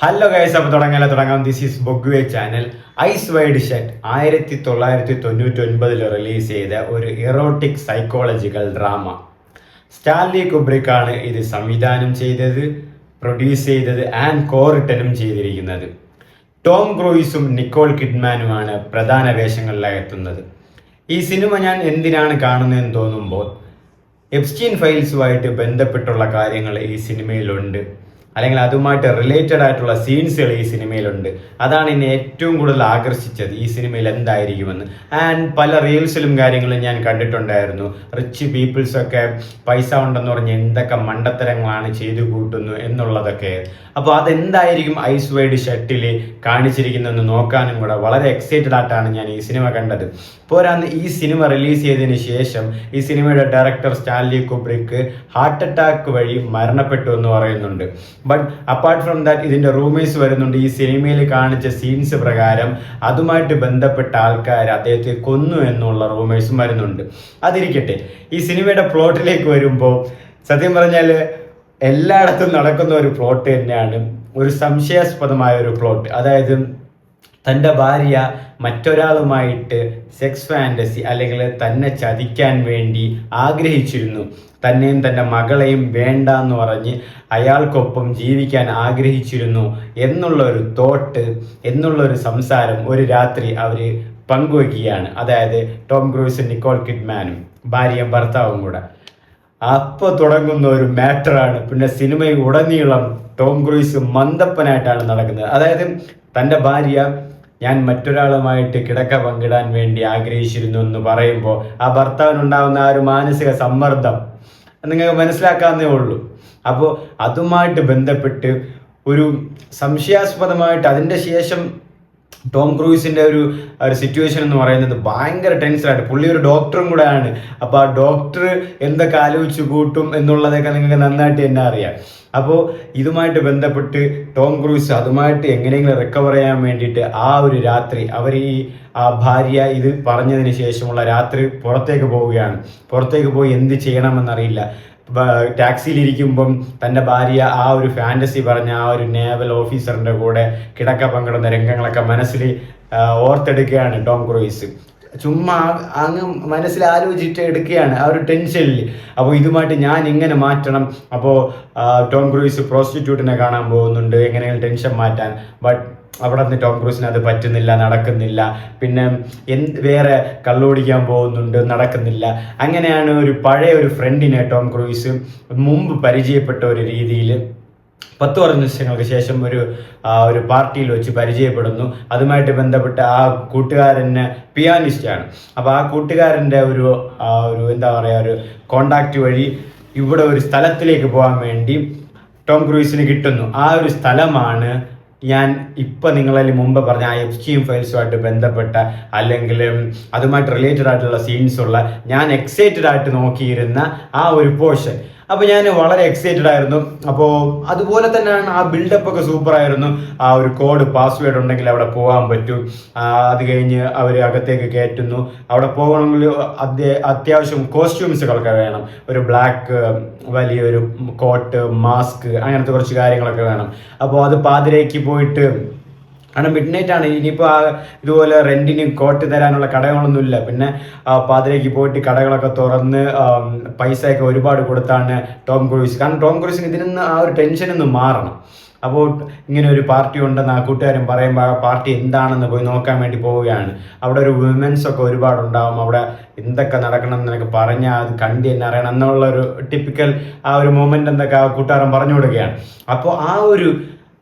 Hello guys, അപ്പോൾ തുടങ്ങാം. This is ബൊഗ്വേ channel. Eyes wide shut 1999 release ചെയ്ത ഒരു erotic psychological drama. Stanley Kubrick ആണ് ഇത് സംവിധാനം ചെയ്തത്, പ്രൊഡ്യൂസ് ചെയ്തത് ആൻഡ് കോറിട്ടനും ചെയ്തിരിക്കുന്നത്. ടോം ക്രൂയിസും നിക്കോൾ കിഡ്മാനുമാണ് പ്രധാന വേഷങ്ങളിലെത്തുന്നത്. ഈ സിനിമ ഞാൻ എന്തിനാണ് കാണുന്നതെന്ന് തോന്നുമ്പോൾ, എപ്സ്റ്റീൻ ഫയൽസുമായിട്ട് ബന്ധപ്പെട്ടുള്ള കാര്യങ്ങൾ ഈ സിനിമയിലുണ്ട്, അല്ലെങ്കിൽ അതുമായിട്ട് റിലേറ്റഡ് ആയിട്ടുള്ള സീൻസുകൾ ഈ സിനിമയിലുണ്ട്. അതാണ് എന്നെ ഏറ്റവും കൂടുതൽ ആകർഷിച്ചത് ഈ സിനിമയിൽ എന്തായിരിക്കുമെന്ന്. ആൻഡ് പല റീൽസിലും കാര്യങ്ങളും ഞാൻ കണ്ടിട്ടുണ്ടായിരുന്നു. റിച്ച് പീപ്പിൾസൊക്കെ പൈസ ഉണ്ടെന്ന് പറഞ്ഞ് എന്തൊക്കെ മണ്ടത്തരങ്ങളാണ് ചെയ്തു കൂട്ടുന്നു എന്നുള്ളതൊക്കെ. അപ്പോൾ അതെന്തായിരിക്കും ഐസ് വൈഡ് ഷട്ടിൽ കാണിച്ചിരിക്കുന്നതെന്ന് നോക്കാനും കൂടെ വളരെ എക്സൈറ്റഡ് ആയിട്ടാണ് ഞാൻ ഈ സിനിമ കണ്ടത്. പോരാന്ന് ഈ സിനിമ റിലീസ് ചെയ്തതിന് ശേഷം ഈ സിനിമയുടെ ഡയറക്ടർ സ്റ്റാൻലി കുബ്രിക് ഹാർട്ട് അറ്റാക്ക് വഴി മരണപ്പെട്ടു എന്ന് പറയുന്നുണ്ട്. ബട്ട് അപ്പാർട്ട് ഫ്രം ദാറ്റ് ഇതിൻ്റെ റൂമേഴ്സ് വരുന്നുണ്ട്, ഈ സിനിമയിൽ കാണിച്ച സീൻസ് പ്രകാരം അതുമായിട്ട് ബന്ധപ്പെട്ട ആൾക്കാർ അദ്ദേഹത്തെ കൊന്നു എന്നുള്ള റൂമേഴ്സും വരുന്നുണ്ട്. അതിരിക്കട്ടെ, ഈ സിനിമയുടെ പ്ലോട്ടിലേക്ക് വരുമ്പോൾ സത്യം പറഞ്ഞാൽ എല്ലായിടത്തും നടക്കുന്ന ഒരു പ്ലോട്ട് തന്നെയാണ്, ഒരു സംശയാസ്പദമായ ഒരു പ്ലോട്ട്. അതായത് തൻ്റെ ഭാര്യ മറ്റൊരാളുമായിട്ട് സെക്സ് ഫാൻറ്റസി അല്ലെങ്കിൽ തന്നെ ചതിക്കാൻ വേണ്ടി ആഗ്രഹിച്ചിരുന്നു, തന്നെയും തൻ്റെ മകളെയും വേണ്ട എന്ന് പറഞ്ഞ് അയാൾക്കൊപ്പം ജീവിക്കാൻ ആഗ്രഹിച്ചിരുന്നു എന്നുള്ളൊരു തോട്ട്, എന്നുള്ളൊരു സംസാരം ഒരു രാത്രി അവർ പങ്കുവയ്ക്കുകയാണ്. അതായത് ടോം ക്രൂസും നിക്കോൾ കിഡ്മാനും ഭാര്യയും ഭർത്താവും കൂടെ. അപ്പോൾ തുടങ്ങുന്ന ഒരു മാറ്ററാണ്. പിന്നെ സിനിമയിൽ ഉടനീളം ടോം ക്രൂസ് മന്ദപ്പനായിട്ടാണ് നടക്കുന്നത്. അതായത് തൻ്റെ ഭാര്യ ഞാൻ മറ്റൊരാളുമായിട്ട് കിടക്ക പങ്കിടാൻ വേണ്ടി ആഗ്രഹിച്ചിരുന്നു എന്ന് പറയുമ്പോൾ ആ ഭർത്താവിനുണ്ടാകുന്ന ആ ഒരു മാനസിക സമ്മർദ്ദം നിങ്ങൾക്ക് മനസ്സിലാക്കാവുന്നേ ഉള്ളൂ. അപ്പോൾ അതുമായിട്ട് ബന്ധപ്പെട്ട് ഒരു സംശയാസ്പദമായിട്ട് അതിൻ്റെ ശേഷം ടോം ക്രൂസിൻ്റെ ഒരു സിറ്റുവേഷൻ എന്ന് പറയുന്നത് ഭയങ്കര ടെൻഷനായിട്ട്, പുള്ളി ഒരു ഡോക്ടറും കൂടെ ആണ്. അപ്പോൾ ആ ഡോക്ടർ എന്തൊക്കെ ആലോചിച്ച് കൂട്ടും എന്നുള്ളതൊക്കെ നിങ്ങൾക്ക് നന്നായിട്ട് തന്നെ അറിയാം. അപ്പോൾ ഇതുമായിട്ട് ബന്ധപ്പെട്ട് ടോം ക്രൂസ് അതുമായിട്ട് എങ്ങനെയെങ്കിലും റിക്കവർ ചെയ്യാൻ വേണ്ടിയിട്ട് ആ ഒരു രാത്രി അവർ ആ ഭാര്യ ഇത് പറഞ്ഞതിന് ശേഷമുള്ള രാത്രി പുറത്തേക്ക് പോവുകയാണ്. പുറത്തേക്ക് പോയി എന്ത് ചെയ്യണമെന്നറിയില്ല. ടാക്സിയിലിരിക്കുമ്പം തൻ്റെ ഭാര്യ ആ ഒരു ഫാൻറ്റസി പറഞ്ഞ ആ ഒരു നേവൽ ഓഫീസറിൻ്റെ കൂടെ കിടക്ക പങ്കിടുന്ന രംഗങ്ങളൊക്കെ മനസ്സിൽ ഓർത്തെടുക്കുകയാണ് ടോം ക്രൂയിസ്. ചുമ്മാ അങ്ങ് മനസ്സിൽ ആലോചിച്ചിട്ട് എടുക്കുകയാണ് ആ ഒരു ടെൻഷനിൽ. അപ്പോൾ ഇതുമായിട്ട് ഞാൻ എങ്ങനെ മാറ്റണം. അപ്പോൾ ടോം ക്രൂയിസ് പ്രോസ്റ്റിറ്റ്യൂട്ടിനെ കാണാൻ പോകുന്നുണ്ട് എങ്ങനെയാണ് ടെൻഷൻ മാറ്റാൻ. ബട്ട് അവിടെ നിന്ന് ടോം ക്രൂസിന് അത് പറ്റുന്നില്ല, നടക്കുന്നില്ല. പിന്നെ വേറെ കള്ളുപിടിക്കാൻ പോകുന്നുണ്ട്, നടക്കുന്നില്ല. അങ്ങനെയാണ് ഒരു പഴയ ഒരു ഫ്രണ്ടിനെ ടോം ക്രൂയിസ് മുമ്പ് പരിചയപ്പെട്ട ഒരു രീതിയിൽ 10 വർഷങ്ങൾക്ക് ശേഷം ഒരു പാർട്ടിയിൽ വെച്ച് പരിചയപ്പെടുന്നു. അതുമായിട്ട് ബന്ധപ്പെട്ട് ആ കൂട്ടുകാരന് പിയാനിസ്റ്റാണ്. അപ്പോൾ ആ കൂട്ടുകാരൻ്റെ ഒരു എന്താ പറയുക ഒരു കോണ്ടാക്റ്റ് വഴി ഇവിടെ ഒരു സ്ഥലത്തിലേക്ക് പോകാൻ വേണ്ടി ടോം ക്രൂയിസിന് കിട്ടുന്നു. ആ ഒരു സ്ഥലമാണ് ഞാൻ ഇപ്പം നിങ്ങളിൽ മുമ്പ് പറഞ്ഞ ആ എപ്സ്റ്റീൻ ഫയൽസുമായിട്ട് ബന്ധപ്പെട്ട അല്ലെങ്കിൽ അതുമായിട്ട് റിലേറ്റഡ് ആയിട്ടുള്ള സീൻസുള്ള ഞാൻ എക്സൈറ്റഡ് ആയിട്ട് നോക്കിയിരുന്ന ആ ഒരു പോർഷൻ. അപ്പോൾ ഞാൻ വളരെ എക്സൈറ്റഡ് ആയിരുന്നു. അപ്പോൾ അതുപോലെ തന്നെയാണ് ആ ബിൽഡപ്പ് ഒക്കെ സൂപ്പറായിരുന്നു. ആ ഒരു കോഡ് പാസ്വേഡ് ഉണ്ടെങ്കിൽ അവിടെ പോകാൻ പറ്റും. അത് കഴിഞ്ഞ് അവർ അകത്തേക്ക് കയറ്റുന്നു. അവിടെ പോകണമെങ്കിൽ അത്യാവശ്യം കോസ്റ്റ്യൂംസുകളൊക്കെ വേണം. ഒരു ബ്ലാക്ക് വലിയൊരു കോട്ട്, മാസ്ക്, അങ്ങനത്തെ കുറച്ച് കാര്യങ്ങളൊക്കെ വേണം. അപ്പോൾ അത് പാതിരയ്ക്ക് പോയിട്ട് കാരണം മിഡ് നൈറ്റ് ആണ്. ഇനിയിപ്പോൾ ഇതുപോലെ റെന്റിന് കോട്ട് തരാനുള്ള കടകളൊന്നുമില്ല. പിന്നെ പാതിരയ്ക്ക് പോയിട്ട് കടകളൊക്കെ തുറന്ന് പൈസയൊക്കെ ഒരുപാട് കൊടുത്താണ് ടോം ക്രൂസ്. കാരണം ടോം ക്രൂസിന് ഇതിൽ നിന്ന് ആ ഒരു ടെൻഷനൊന്ന് മാറണം. അപ്പോൾ ഇങ്ങനെ ഒരു പാർട്ടി ഉണ്ടെന്ന് ആ കൂട്ടുകാരൻ പറയുമ്പോൾ ആ പാർട്ടി എന്താണെന്ന് പോയി നോക്കാൻ വേണ്ടി പോവുകയാണ്. അവിടെ ഒരു വിമൻസ് ഒക്കെ ഒരുപാടുണ്ടാവും. അവിടെ എന്തൊക്കെ നടക്കണം എന്നൊക്കെ പറഞ്ഞാൽ അത് കണ്ട് തന്നെ അറിയണം എന്നുള്ളൊരു ടിപ്പിക്കൽ ആ ഒരു മൊമെൻ്റ് എന്തൊക്കെ ആ കൂട്ടുകാരൻ പറഞ്ഞു കൊടുക്കുകയാണ്. അപ്പോൾ ആ ഒരു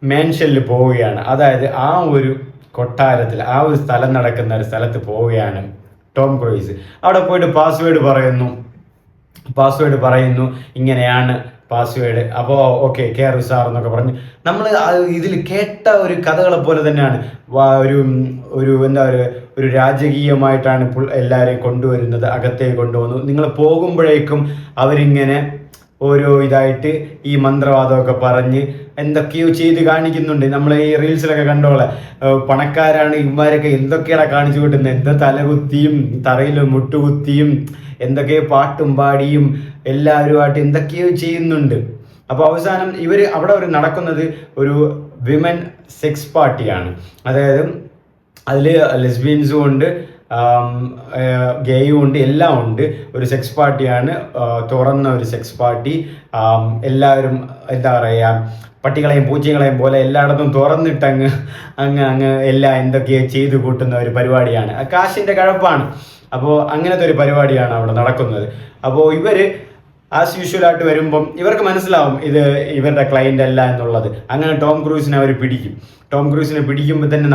മാൻഷനിൽ പോവുകയാണ്. അതായത് ആ ഒരു കൊട്ടാരത്തിൽ ആ ഒരു സ്ഥലം നടക്കുന്ന ഒരു സ്ഥലത്ത് പോവുകയാണ് ടോം ക്രൂയിസ്. അവിടെ പോയിട്ട് പാസ്വേഡ് പറയുന്നു ഇങ്ങനെയാണ് പാസ്വേഡ്. അപ്പോൾ ഓക്കെ കെയർ സാർ എന്നൊക്കെ പറഞ്ഞ് നമ്മൾ ഇതിൽ കേട്ട ഒരു കഥകളെ പോലെ തന്നെയാണ്. ഒരു എന്താ പറയുക ഒരു രാജകീയമായിട്ടാണ് എല്ലാവരെയും കൊണ്ടുവരുന്നത്, അകത്തേക്ക് കൊണ്ടുവന്നു. നിങ്ങൾ പോകുമ്പോഴേക്കും അവരിങ്ങനെ ഓരോ ഇതായിട്ട് ഈ മന്ത്രവാദമൊക്കെ പറഞ്ഞ് എന്തൊക്കെയോ ചെയ്ത് കാണിക്കുന്നുണ്ട്. നമ്മൾ ഈ റീൽസിലൊക്കെ കണ്ടോളെ പണക്കാരാണ് ഇവന്മാരൊക്കെ എന്തൊക്കെയാണ് കാണിച്ചു കൂട്ടുന്നത്. എന്താ തലകുത്തിയും തറയിൽ മുട്ടുകുത്തിയും എന്തൊക്കെയോ പാട്ടും പാടിയും എല്ലാവരുമായിട്ട് എന്തൊക്കെയോ ചെയ്യുന്നുണ്ട്. അപ്പോൾ അവസാനം ഇവർ അവിടെ നടക്കുന്നത് വിമൻ സെക്സ് പാർട്ടിയാണ്. അതായത് അതിൽ ലെസ്ബിയൻസും ഉണ്ട്, ഗേയും ഉണ്ട്, എല്ലാം ഉണ്ട്. ഒരു സെക്സ് പാർട്ടിയാണ്, തുറന്ന ഒരു സെക്സ് പാർട്ടി. എല്ലാവരും എന്താ പറയുക, പട്ടികളെയും പൂച്ചകളെയും പോലെ എല്ലായിടത്തും തുറന്നിട്ട് അങ്ങ് എല്ലാം എന്തൊക്കെയോ ചെയ്തു കൂട്ടുന്ന ഒരു പരിപാടിയാണ്. കാശിൻ്റെ കഴപ്പാണ്. അപ്പോൾ അങ്ങനത്തെ ഒരു പരിപാടിയാണ് അവിടെ നടക്കുന്നത്. അപ്പോൾ ഇവർ ആസ് യൂഷ്വലായിട്ട് വരുമ്പം ഇവർക്ക് മനസ്സിലാവും ഇത് ഇവരുടെ ക്ലയൻ്റ് അല്ല എന്നുള്ളത്. അങ്ങനെ ടോം ക്രൂസിനെ അവർ പിടിക്കും. ടോം ക്രൂസിനെ പിടിക്കുമ്പോൾ തന്നെ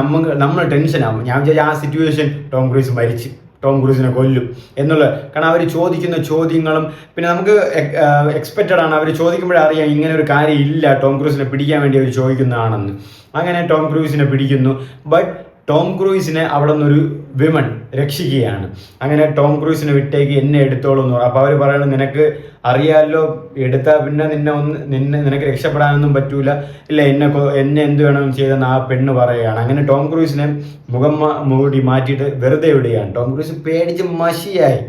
നമ്മൾ ടെൻഷനാകും. ഞാൻ വിചാരിച്ച ആ സിറ്റുവേഷൻ ടോം ക്രൂസ് മരിച്ച് ടോം ക്രൂസിനെ കൊല്ലും എന്നുള്ളത്. കാരണം അവർ ചോദിക്കുന്ന ചോദ്യങ്ങളും പിന്നെ നമുക്ക് എക്സ്പെക്റ്റഡ് ആണ്. അവർ ചോദിക്കുമ്പോഴേ അറിയാം ഇങ്ങനെ ഒരു കാര്യം ഇല്ല, ടോം ക്രൂസിനെ പിടിക്കാൻ വേണ്ടി അവർ ചോദിക്കുന്നതാണെന്ന്. അങ്ങനെ ടോം ക്രൂസിനെ പിടിക്കുന്നു. ബട്ട് ടോം ക്രൂസിനെ അവിടെ നിന്നൊരു വിമൺ രക്ഷിക്കുകയാണ്. അങ്ങനെ ടോം ക്രൂസിനെ വിട്ടേക്ക്, എന്നെ എടുത്തോളൂ എന്ന് പറയും. അപ്പോൾ അവർ പറയുന്നത് നിനക്ക് അറിയാമല്ലോ, എടുത്താൽ പിന്നെ നിനക്ക് രക്ഷപ്പെടാനൊന്നും പറ്റൂല, ഇല്ല എന്നെ എന്ത് വേണമെന്ന് ചെയ്തെന്ന് ആ പെണ്ണ് പറയുകയാണ്. അങ്ങനെ ടോം ക്രൂസിനെ മുഖം മൂടി മാറ്റിയിട്ട് വെറുതെ വിടുകയാണ്. ടോം ക്രൂസ് പേടിച്ച് മഷിയായി.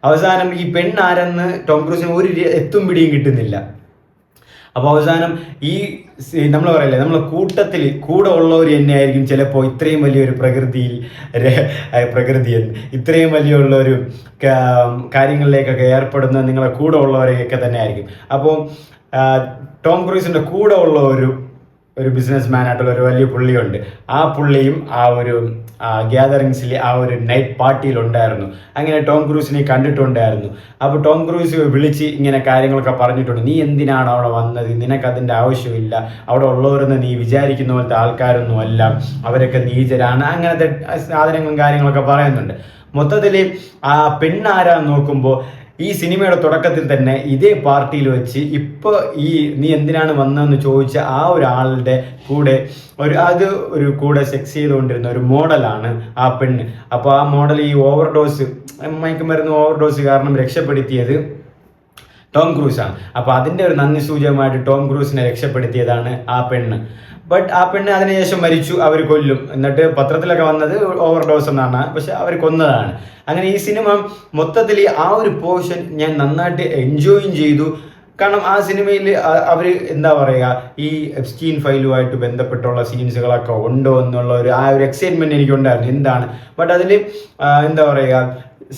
അവസാനം ഈ പെണ്ണ് ആരെന്ന് ടോം ക്രൂസിന് ഒരു എത്തും പിടിയും കിട്ടുന്നില്ല. അപ്പോൾ അവസാനം ഈ നമ്മൾ പറയില്ലേ, നമ്മളെ കൂട്ടത്തിൽ കൂടെ ഉള്ളവർ തന്നെയായിരിക്കും ചിലപ്പോൾ ഇത്രയും വലിയൊരു ഇത്രയും വലിയുള്ളൊരു കാര്യങ്ങളിലേക്കൊക്കെ ഏർപ്പെടുന്ന നിങ്ങളെ കൂടെ ഉള്ളവരെയൊക്കെ തന്നെ ആയിരിക്കും. അപ്പോൾ ടോം ക്രൂസിൻ്റെ കൂടെ ഉള്ള ഒരു ബിസിനസ് മാൻ ആയിട്ടുള്ള ഒരു വലിയ പുള്ളിയുണ്ട്. ആ പുള്ളിയും ആ ഒരു ഗ്യാതറിങ്സിൽ ആ ഒരു നൈറ്റ് പാർട്ടിയിൽ ഉണ്ടായിരുന്നു. അങ്ങനെ ടോം ക്രൂസിനെ കണ്ടിട്ടുണ്ടായിരുന്നു. അപ്പോൾ ടോം ക്രൂസ് വിളിച്ച് ഇങ്ങനെ കാര്യങ്ങളൊക്കെ പറഞ്ഞിട്ടുണ്ട്. നീ എന്തിനാണ് അവിടെ വന്നത്, നിനക്കതിൻ്റെ ആവശ്യമില്ല, അവിടെ ഉള്ളവരെന്ന് നീ വിചാരിക്കുന്ന പോലത്തെ ആൾക്കാരൊന്നും അല്ല, അവരൊക്കെ നീചരാണ്, അങ്ങനത്തെ സാധനങ്ങളും കാര്യങ്ങളൊക്കെ പറയുന്നുണ്ട്. മൊത്തത്തിൽ ആ പെണ്ണാരാന്ന് നോക്കുമ്പോൾ ഈ സിനിമയുടെ തുടക്കത്തിൽ തന്നെ ഇതേ പാർട്ടിയിൽ വെച്ച് ഇപ്പോൾ നീ എന്തിനാണ് വന്നതെന്ന് ചോദിച്ച ആ ഒരാളുടെ കൂടെ ഒരു കൂടെ സെക്സ് ചെയ്തുകൊണ്ടിരുന്ന ഒരു മോഡലാണ് ആ പെണ്ണ്. അപ്പോൾ ആ മോഡൽ ഈ മയക്കുമരുന്ന് ഓവർഡോസ് കാരണം രക്ഷപ്പെടുത്തിയത് ടോം ക്രൂസാണ്. അപ്പോൾ അതിൻ്റെ ഒരു നന്ദി സൂചകമായിട്ട് ടോം ക്രൂസിനെ രക്ഷപ്പെടുത്തിയതാണ് ആ പെണ്ണ്. ബട്ട് ആ പെണ്ണ് അതിനുശേഷം മരിച്ചു, അവർ കൊല്ലും. എന്നിട്ട് പത്രത്തിലൊക്കെ വന്നത് ഓവർഡോസ് എന്നാണ്, പക്ഷെ അവർ കൊന്നതാണ്. അങ്ങനെ ഈ സിനിമ മൊത്തത്തിൽ ആ ഒരു പോർഷൻ ഞാൻ നന്നായിട്ട് എൻജോയും ചെയ്തു. കാരണം ആ സിനിമയിൽ അവർ എന്താ പറയുക, ഈ എപ്സ്റ്റീൻ ഫയലുമായിട്ട് ബന്ധപ്പെട്ടുള്ള സീൻസുകളൊക്കെ ഉണ്ടോ എന്നുള്ള ആ ഒരു എക്സൈറ്റ്മെൻറ്റ് എനിക്കുണ്ടായിരുന്നു. എന്താണ് ബട്ട് അതിൽ എന്താ പറയുക,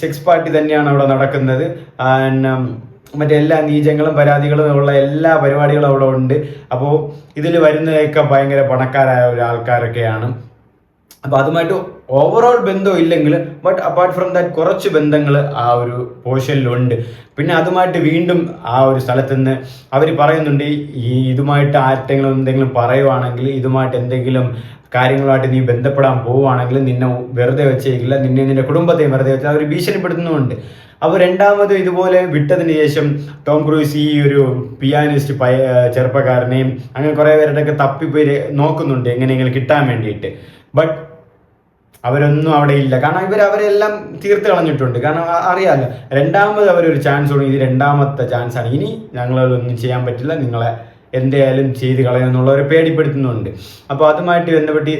സെക്സ് പാർട്ടി തന്നെയാണ് അവിടെ നടക്കുന്നത്. മറ്റെല്ലാ നീചങ്ങളും പരാതികളും ഉള്ള എല്ലാ പരിപാടികളും അവിടെ ഉണ്ട്. അപ്പോൾ ഇതിൽ വരുന്നതൊക്കെ ഭയങ്കര പണക്കാരായ ഒരു ആൾക്കാരൊക്കെയാണ്. അപ്പോൾ അതുമായിട്ട് ഓവറോൾ ബന്ധം ഇല്ലെങ്കിൽ ബട്ട് അപ്പാർട്ട് ഫ്രം ദാറ്റ് കുറച്ച് ബന്ധങ്ങൾ ആ ഒരു പോർഷനിലുണ്ട്. പിന്നെ അതുമായിട്ട് വീണ്ടും ആ ഒരു സ്ഥലത്ത് നിന്ന് അവർ പറയുന്നുണ്ട്, ഇതുമായിട്ട് ആർക്കെങ്കിലും എന്തെങ്കിലും പറയുവാണെങ്കിൽ, ഇതുമായിട്ട് എന്തെങ്കിലും കാര്യങ്ങളുമായിട്ട് നീ ബന്ധപ്പെടാൻ പോവുകയാണെങ്കിൽ നിന്നെ വെറുതെ വെച്ചേക്കില്ല, നിന്റെ കുടുംബത്തെയും വെറുതെ വെച്ചാൽ അവർ ഭീഷണിപ്പെടുത്തുന്നുമുണ്ട്. അപ്പോൾ രണ്ടാമത് ഇതുപോലെ വിട്ടതിന് ശേഷം ടോം ക്രൂസ് ഈ ഒരു പിയാനിസ്റ്റ് ചെറുപ്പക്കാരനെയും അങ്ങനെ കുറേ പേരുടെയൊക്കെ തപ്പിപ്പോയി നോക്കുന്നുണ്ട് എങ്ങനെയെങ്കിലും കിട്ടാൻ വേണ്ടിയിട്ട്. ബട്ട് അവരൊന്നും അവിടെ ഇല്ല. കാരണം അവരെല്ലാം തീർത്ത് കളഞ്ഞിട്ടുണ്ട്. കാരണം അറിയാമല്ലോ, രണ്ടാമത് അവരൊരു ചാൻസ് കൊടുക്കും, ഇത് രണ്ടാമത്തെ ചാൻസാണ്, ഇനി ഞങ്ങളൊന്നും ചെയ്യാൻ പറ്റില്ല, നിങ്ങളെ എന്തായാലും ചെയ്ത് കളയുമെന്നുള്ളവരെ പേടിപ്പെടുത്തുന്നുണ്ട്. അപ്പോൾ അതുമായിട്ട് ബന്ധപ്പെട്ട്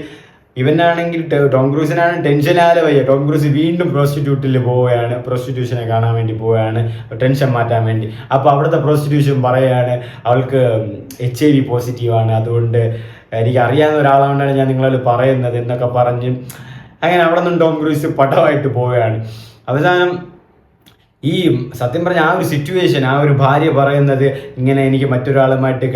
ഇവനാണെങ്കിൽ ടോം ക്രൂസിനാണ് ടെൻഷനാലെ വയ്യ. ടോം ക്രൂസ് വീണ്ടും പ്രോസ്റ്റിറ്റ്യൂഷനെ കാണാൻ വേണ്ടി പോവുകയാണ്, ടെൻഷൻ മാറ്റാൻ വേണ്ടി. അപ്പോൾ അവിടുത്തെ പ്രോസ്റ്റിറ്റ്യൂഷൻ പറയുകയാണ് അവൾക്ക് HIV പോസിറ്റീവാണ്, അതുകൊണ്ട് എനിക്ക് അറിയാവുന്ന ഒരാളാകൊണ്ടാണ് ഞാൻ നിങ്ങളോട് പറയുന്നത് എന്നൊക്കെ പറഞ്ഞ് അങ്ങനെ അവിടെ നിന്നും ടോം ക്രൂസ് പടമായിട്ട് പോവുകയാണ്. അവസാനം ഈ സത്യം പറഞ്ഞ ആ ഒരു സിറ്റുവേഷൻ, ആ ഒരു ഭാര്യ പറയുന്നത് ഇങ്ങനെ എനിക്ക് മറ്റൊരാളുമായിട്ട്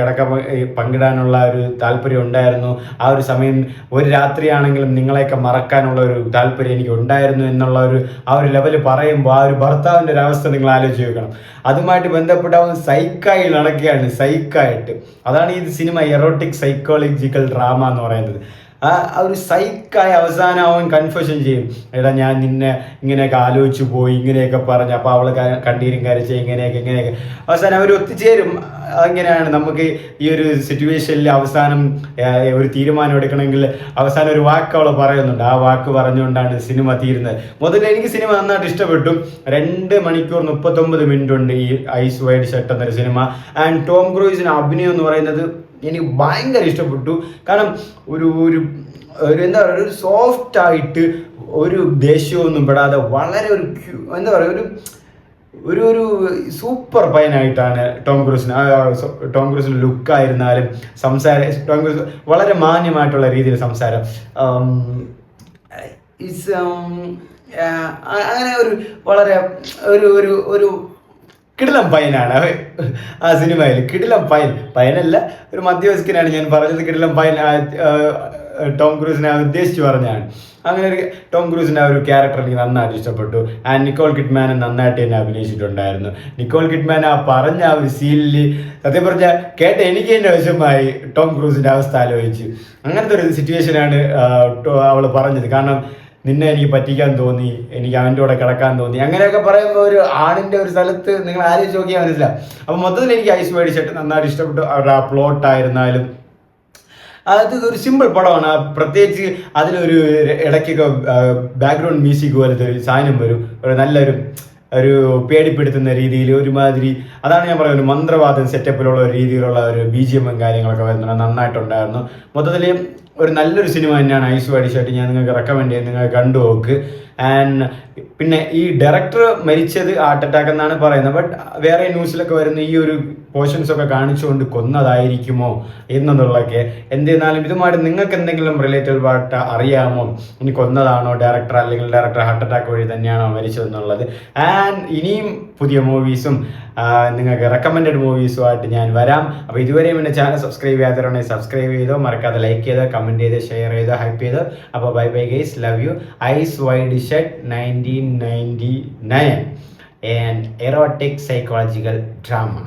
പങ്കിടാനുള്ള ഒരു താല്പര്യം ഉണ്ടായിരുന്നു, ആ ഒരു സമയം ഒരു രാത്രിയാണെങ്കിലും നിങ്ങളെയൊക്കെ മറക്കാനുള്ള ഒരു താല്പര്യം എനിക്ക് ഉണ്ടായിരുന്നു എന്നുള്ള ആ ഒരു ലെവൽ പറയുമ്പോൾ ആ ഒരു ഭർത്താവിൻ്റെ ഒരു അവസ്ഥ നിങ്ങൾ ആലോചിച്ച് നോക്കണം. അതുമായിട്ട് ബന്ധപ്പെട്ട അവൻ സൈക്കായി നടക്കുകയാണ്, സൈക്കായിട്ട്. അതാണ് ഈ സിനിമ എറോട്ടിക് സൈക്കോളജിക്കൽ ഡ്രാമ എന്ന് പറയുന്നത്. ആ ഒരു സൈക്കായ അവസാനം അവൻ കൺഫ്യൂഷൻ ചെയ്യും, എടാ ഞാൻ നിന്നെ ഇങ്ങനെയൊക്കെ ആലോചിച്ചു പോയി, ഇങ്ങനെയൊക്കെ പറഞ്ഞു, അപ്പോൾ അവൾ കണ്ണീരും കരച്ച് ഇങ്ങനെയൊക്കെ അവസാനം അവർ ഒത്തുചേരും. അങ്ങനെയാണ് നമുക്ക് ഈ ഒരു സിറ്റുവേഷനിൽ അവസാനം ഒരു തീരുമാനം എടുക്കണമെങ്കിൽ അവസാനം ഒരു വാക്ക് അവൾ പറയുന്നുണ്ട്. ആ വാക്ക് പറഞ്ഞുകൊണ്ടാണ് സിനിമ തീരുന്നത്. മുതൽ എനിക്ക് സിനിമ നന്നായിട്ട് ഇഷ്ടപ്പെട്ടു. 2 മണിക്കൂർ 39 മിനിറ്റ് ഉണ്ട് ഈ ഐസ് വൈഡ് ഷട്ട് എന്നൊരു സിനിമ. ആൻഡ് ടോം ക്രൂസിന് അഭിനയം എന്ന് പറയുന്നത് എനിക്ക് ഭയങ്കര ഇഷ്ടപ്പെട്ടു. കാരണം ഒരു എന്താ പറയുക, ഒരു സോഫ്റ്റായിട്ട് ഒരു ദേഷ്യമൊന്നും പെടാതെ വളരെ എന്താ പറയുക, ഒരു സൂപ്പർ പയ്യനായിട്ടാണ് ടോം ക്രൂസിൻ്റെ ലുക്കായിരുന്നാലും ടോം ക്രൂസ് വളരെ മാന്യമായിട്ടുള്ള രീതിയിൽ സംസാരം, അങ്ങനെ ഒരു വളരെ ഒരു കിടിലം പയ്യനാണ് ആ സിനിമയിൽ. കിടിലം പയ്യനല്ല, ഒരു മധ്യവയസ്കനാണ് ഞാൻ പറഞ്ഞത്. കിടിലം പയ്യൻ ടോം ക്രൂസിനെ ഉദ്ദേശിച്ച് പറഞ്ഞാണ്. അങ്ങനെ ഒരു ടോം ക്രൂസിൻ്റെ ആ ഒരു ക്യാരക്ടർ എനിക്ക് നന്നായിട്ട് ഇഷ്ടപ്പെട്ടു. ആൻഡ് നിക്കോൾ കിഡ്മാൻ നന്നായിട്ട് തന്നെ അഭിനയിച്ചിട്ടുണ്ടായിരുന്നു. നിക്കോൾ കിഡ്മാൻ ആ പറഞ്ഞ ആ ഒരു സീനിൽ സത്യം പറഞ്ഞാൽ കേട്ട എനിക്ക് തന്നെ വശമായി ടോം ക്രൂസിൻ്റെ അവസ്ഥ ആലോചിച്ച്. അങ്ങനത്തെ ഒരു സിറ്റുവേഷനാണ് അവൾ പറഞ്ഞത്. കാരണം നിന്നെ എനിക്ക് പറ്റിക്കാൻ തോന്നി, എനിക്ക് അവൻ്റെ കൂടെ കിടക്കാൻ തോന്നി, അങ്ങനെയൊക്കെ പറയുമ്പോൾ ഒരു ആണിൻ്റെ ഒരു സ്ഥലത്ത് നിങ്ങൾ ആലോചിച്ച് നോക്കിയാൽ മനസ്സിലാവും. അപ്പോൾ മൊത്തത്തിൽ എനിക്ക് ഐസ് വൈഡ് ഷട്ട് നന്നായിട്ട് ഇഷ്ടപ്പെട്ടു. അവരുടെ ആ പ്ലോട്ടായിരുന്നാലും അത് ഒരു സിമ്പിൾ പടമാണ്. പ്രത്യേകിച്ച് അതിലൊരു ഇടയ്ക്കൊക്കെ ബാക്ക്ഗ്രൗണ്ട് മ്യൂസിക് പോലത്തെ ഒരു സാധനം വരും, ഒരു നല്ലൊരു പേടിപ്പെടുത്തുന്ന രീതിയിൽ ഒരുമാതിരി, അതാണ് ഞാൻ പറയുന്നത്, ഒരു മന്ത്രവാദം സെറ്റപ്പിലുള്ള ഒരു രീതിയിലുള്ള ഒരു BGM കാര്യങ്ങളൊക്കെ വരുന്നത് നന്നായിട്ടുണ്ടായിരുന്നു. മൊത്തത്തിൽ ഒരു നല്ലൊരു സിനിമ തന്നെയാണ് ഐസ് വൈഡ് ഷട്ട്. ഞാൻ നിങ്ങൾക്ക് റെക്കമെൻഡ് ചെയ്ത് നിങ്ങൾ കണ്ടു നോക്ക്. ആൻഡ് പിന്നെ ഈ ഡയറക്ടർ മരിച്ചത് ഹാർട്ട് അറ്റാക്ക് എന്നാണ് പറയുന്നത്. ബട്ട് വേറെ ന്യൂസിലൊക്കെ വരുന്ന ഈ ഒരു പോർഷൻസ് ഒക്കെ കാണിച്ചുകൊണ്ട് കൊന്നതായിരിക്കുമോ എന്നുള്ളതൊക്കെ. എന്തിരുന്നാലും ഇതുമായിട്ട് നിങ്ങൾക്ക് എന്തെങ്കിലും റിലേറ്റഡ് ആയിട്ട് അറിയാമോ, ഇനി കൊന്നതാണോ ഡയറക്ടർ, അല്ലെങ്കിൽ ഡയറക്ടർ ഹാർട്ട് അറ്റാക്ക് വഴി തന്നെയാണോ മരിച്ചതെന്നുള്ളത്. ആൻഡ് ഇനിയും പുതിയ മൂവീസും നിങ്ങൾക്ക് റെക്കമെൻഡഡ് മൂവീസുമായിട്ട് ഞാൻ വരാം. അപ്പോൾ ഇതുവരെയും എൻ്റെ ചാനൽ സബ്സ്ക്രൈബ് ചെയ്യാത്തവരുണ്ടെങ്കിൽ സബ്സ്ക്രൈബ് ചെയ്തോ, മറക്കാതെ ലൈക്ക് ചെയ്തോ, കമൻറ്റ് ചെയ്തോ, ഷെയർ ചെയ്തോ, ഹൈപ്പ് ചെയ്തോ. അപ്പോൾ bye bye guys, love you. Eyes wide shut 1999 and erotic psychological drama.